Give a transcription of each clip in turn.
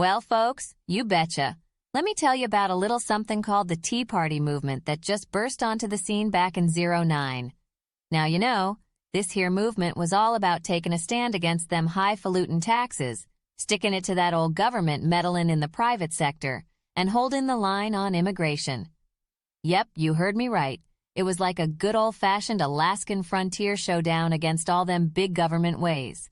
Well, folks, you betcha. Let me tell you about a little something called the Tea Party movement that just burst onto the scene back in '09. Now, this here movement was all about taking a stand against them highfalutin taxes, sticking it to that old government meddling in the private sector, and holding the line on immigration. Yep, you heard me right. It was like a good old-fashioned Alaskan frontier showdown against all them big government ways.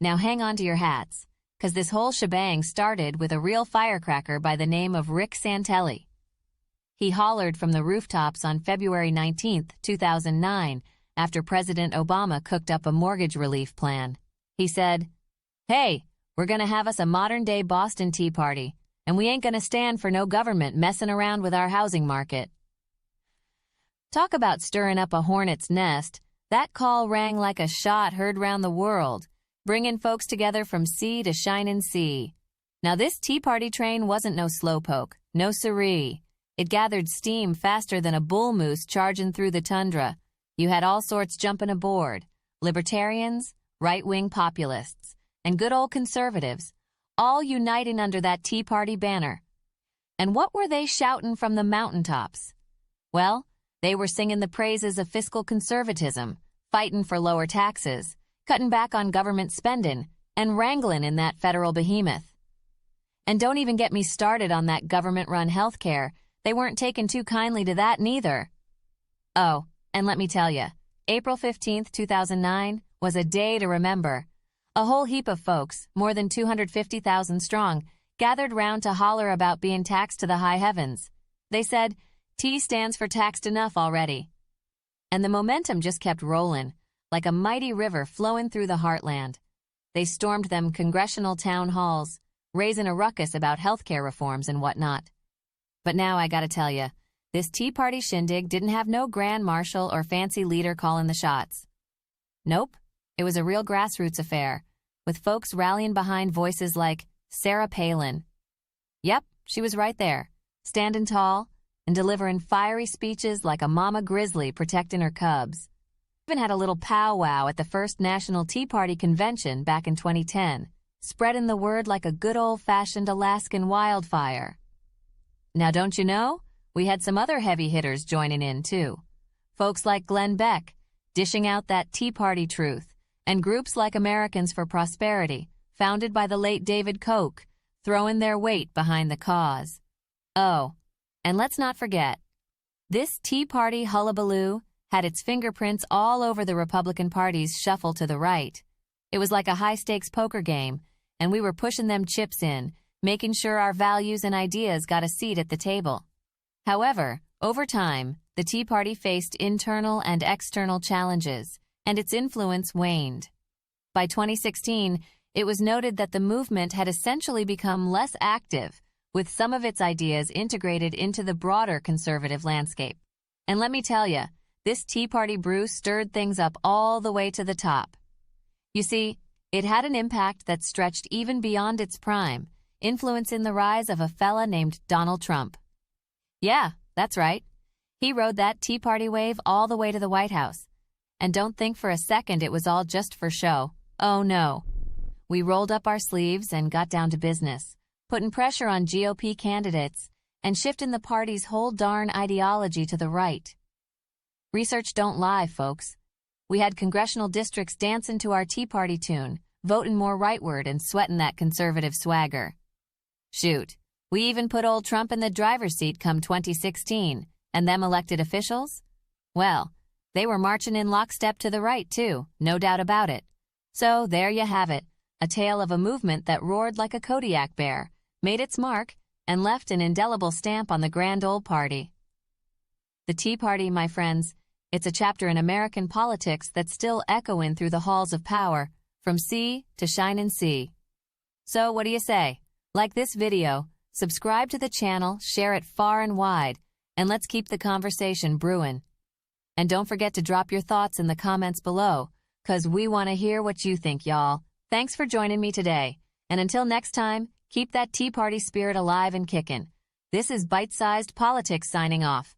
Now hang on to your hats, 'cause this whole shebang started with a real firecracker by the name of Rick Santelli. He hollered from the rooftops on February 19, 2009, after President Obama cooked up a mortgage relief plan. He said, "Hey, we're gonna have us a modern-day Boston Tea Party, and we ain't gonna stand for no government messing around with our housing market." Talk about stirring up a hornet's nest. That call rang like a shot heard round the world, bringing folks together from sea to shining sea. Now this Tea Party train wasn't no slowpoke, no siree. It gathered steam faster than a bull moose charging through the tundra. You had all sorts jumping aboard, libertarians, right-wing populists, and good old conservatives, all uniting under that Tea Party banner. And what were they shouting from the mountaintops? Well, they were singing the praises of fiscal conservatism, fighting for lower taxes, cutting back on government spending, and wrangling in that federal behemoth. And don't even get me started on that government-run health care. They weren't taking too kindly to that neither. Oh, and let me tell you, April 15, 2009 was a day to remember. A whole heap of folks, more than 250,000 strong, gathered round to holler about being taxed to the high heavens. They said, "T stands for taxed enough already." And the momentum just kept rolling, like a mighty river flowing through the heartland. They stormed them congressional town halls, raising a ruckus about healthcare reforms and whatnot. But now I gotta tell you, this Tea Party shindig didn't have no grand marshal or fancy leader calling the shots. Nope, it was a real grassroots affair, with folks rallying behind voices like Sarah Palin. Yep, she was right there, standing tall and delivering fiery speeches like a mama grizzly protecting her cubs. Even had a little powwow at the first National Tea Party convention back in 2010, spreading the word like a good old-fashioned Alaskan wildfire. Now don't you know, we had some other heavy hitters joining in too. Folks like Glenn Beck, dishing out that Tea Party truth, and groups like Americans for Prosperity, founded by the late David Koch, throwing their weight behind the cause. Oh, and let's not forget, this Tea Party hullabaloo had its fingerprints all over the Republican Party's shuffle to the right. It was like a high-stakes poker game, and we were pushing them chips in, making sure our values and ideas got a seat at the table. However, over time, the Tea Party faced internal and external challenges, and its influence waned. By 2016, it was noted that the movement had essentially become less active, with some of its ideas integrated into the broader conservative landscape. And let me tell you, this Tea Party brew stirred things up all the way to the top. You see, it had an impact that stretched even beyond its prime, influencing the rise of a fella named Donald Trump. Yeah, that's right. He rode that Tea Party wave all the way to the White House. And don't think for a second it was all just for show. Oh no. We rolled up our sleeves and got down to business, putting pressure on GOP candidates and shifting the party's whole darn ideology to the right. Research don't lie, folks. We had congressional districts dancing to our Tea Party tune, voting more rightward and sweating that conservative swagger. Shoot, we even put old Trump in the driver's seat come 2016, and them elected officials? Well, they were marching in lockstep to the right too, no doubt about it. So there you have it, a tale of a movement that roared like a Kodiak bear, made its mark, and left an indelible stamp on the grand old party. The Tea Party, my friends, it's a chapter in American politics that's still echoing through the halls of power, from sea to shining sea. So what do you say? Like this video, subscribe to the channel, share it far and wide, and let's keep the conversation brewing. And don't forget to drop your thoughts in the comments below, 'cause we want to hear what you think, y'all. Thanks for joining me today, and until next time, keep that Tea Party spirit alive and kicking. This is Bite-Sized Politics signing off.